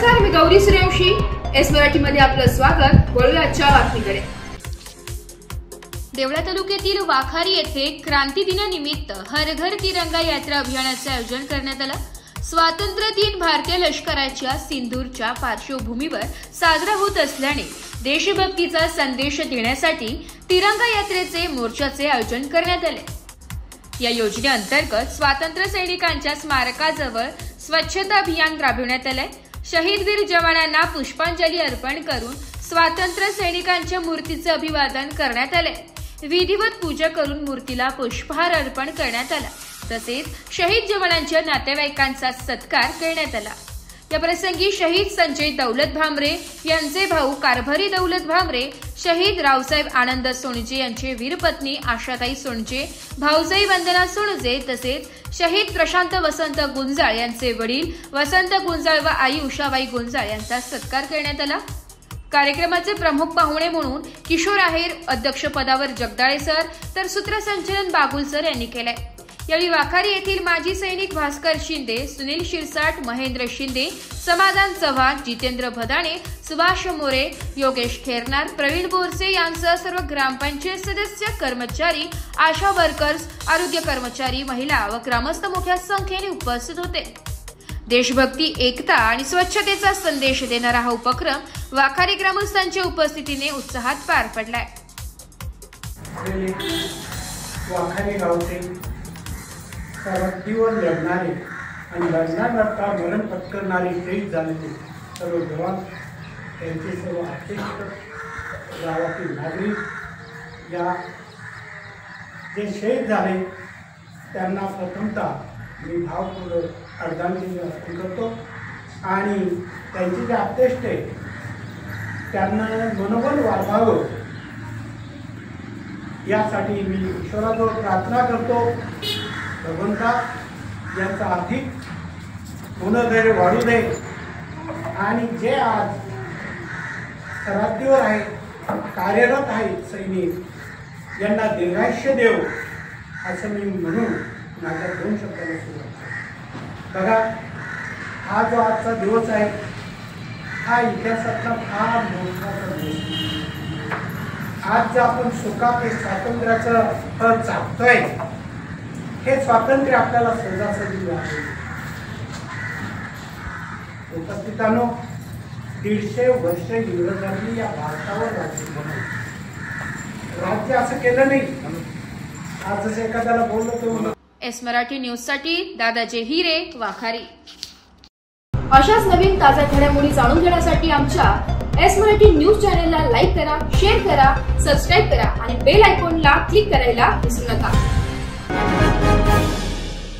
नमस्कार, मी गौरी सूर्यवंशी. एस मराठीमध्ये आपलं स्वागत. वळूया आजच्या बातमीकडे. देवळा तालुक्यातील वाखारी येथे क्रांती दिनानिमित्त हर घर तिरंगा यात्रा अभियानाचे आयोजन करण्यात आलं. स्वातंत्र्य दिन भारतीय लष्कराच्या सिंदूरच्या पार्श्वभूमीवर साजरा होत असल्याने देशभक्तीचा संदेश देण्यासाठी तिरंगा यात्रेचे मोर्चाचे आयोजन करण्यात आले. या योजनेअंतर्गत स्वातंत्र्य सैनिकांच्या स्मारकाजवळ स्वच्छता अभियान राबविण्यात आले. शहीद वीर जवानांना पुष्पांजली अर्पण करून स्वातंत्र्य सैनिकांच्या मूर्तीचे अभिवादन करण्यात आले. विधिवत पूजा करून मूर्तीला पुष्पहार अर्पण करण्यात आला. तसेच शहीद जवानांच्या नातेवाईकांचा सत्कार करण्यात आला. या प्रसंगी शहीद संजय दौलत भामरे यांचे भाऊ कारभारी दौलत भामरे, शहीद रावसाहेब आनंद सोनजे यांचे वीरपत्नी आशाताई सोनजे, भाऊजाई वंदना सोनजे तसेच शहीद प्रशांत वसंत गुंजाळ यांचे वडील वसंत गुंजाळ व आई उषाबाई गुंजाळ यांचा सत्कार करण्यात आला. कार्यक्रमाचे प्रमुख पाहुणे म्हणून किशोर आहेर अध्यक्षपदावर जगदाळे सर तर सूत्रसंचालन बागुल सर यांनी केले. यावेळी वाखारी येथील माजी सैनिक भास्कर शिंदे, सुनील शिरसाट, महेंद्र शिंदे, समाधान चव्हाण, जितेंद्र भदाणे, सुभाष मोरे, योगेश खेरनार, प्रवीण बोरसे यांसह सर्व ग्रामपंचायत सदस्य, कर्मचारी, आशा वर्कर्स, आरोग्य कर्मचारी, महिला व ग्रामस्थ मोठ्या संख्येने उपस्थित होते. देशभक्ती, एकता आणि स्वच्छतेचा संदेश देणारा हा उपक्रम वाखारी ग्रामस्थांच्या उपस्थितीने उत्साहात पार पडलाय. वाखारी गावचे सरहद्दीवर लढणारे आणि लढता मरण पत्करणारे शहीद झालेले सर्व जवान, त्यांचे सर्व अध्यक्ष, गावातील नागरिक, या जे शहीद झाले त्यांना प्रथमतः मी भावपूर्वक श्रद्धांजली अर्पण करतो. आणि त्यांचे जे अध्यक्ष आहे त्यांना मनोबल वाढवावं यासाठी मी ईश्वराजवळ प्रार्थना करतो. भगवंता यांचा अधिक मनोधैर्य वाढू दे आणि जे आज सरहद्दीवर आहे, कार्यरत आहेत सैनिक, यांना दीर्घायुष्य देव असं मी म्हणून माझ्या 2 शब्दांना सुरुवात. बघा, हा जो आजचा दिवस आहे हा इतिहासातला फार महत्त्वाचा दिवस. आज जे आपण सुखात स्वातंत्र्याचं फळ चालतोय, हे स्वातंत्र्य आपल्याला सहजासहजी मिळाले. उपस्थितांनो, 150 वर्ष इंग्रजांनी या भारतावर राज्य बनवलं. राज्य असं केलं नाही. आज जसं एखाद्याला बोललो तो. एस मराठी न्यूज साठी दादाजी हिरे, वाखारी. अशाच नवीन ताज्या घडामोडी जाणून घेण्यासाठी आमच्या एस मराठी न्यूज चॅनलला लाईक करा, शेअर करा, सबस्क्राईब करा आणि बेल आयकॉनला क्लिक करायला विसरू नका.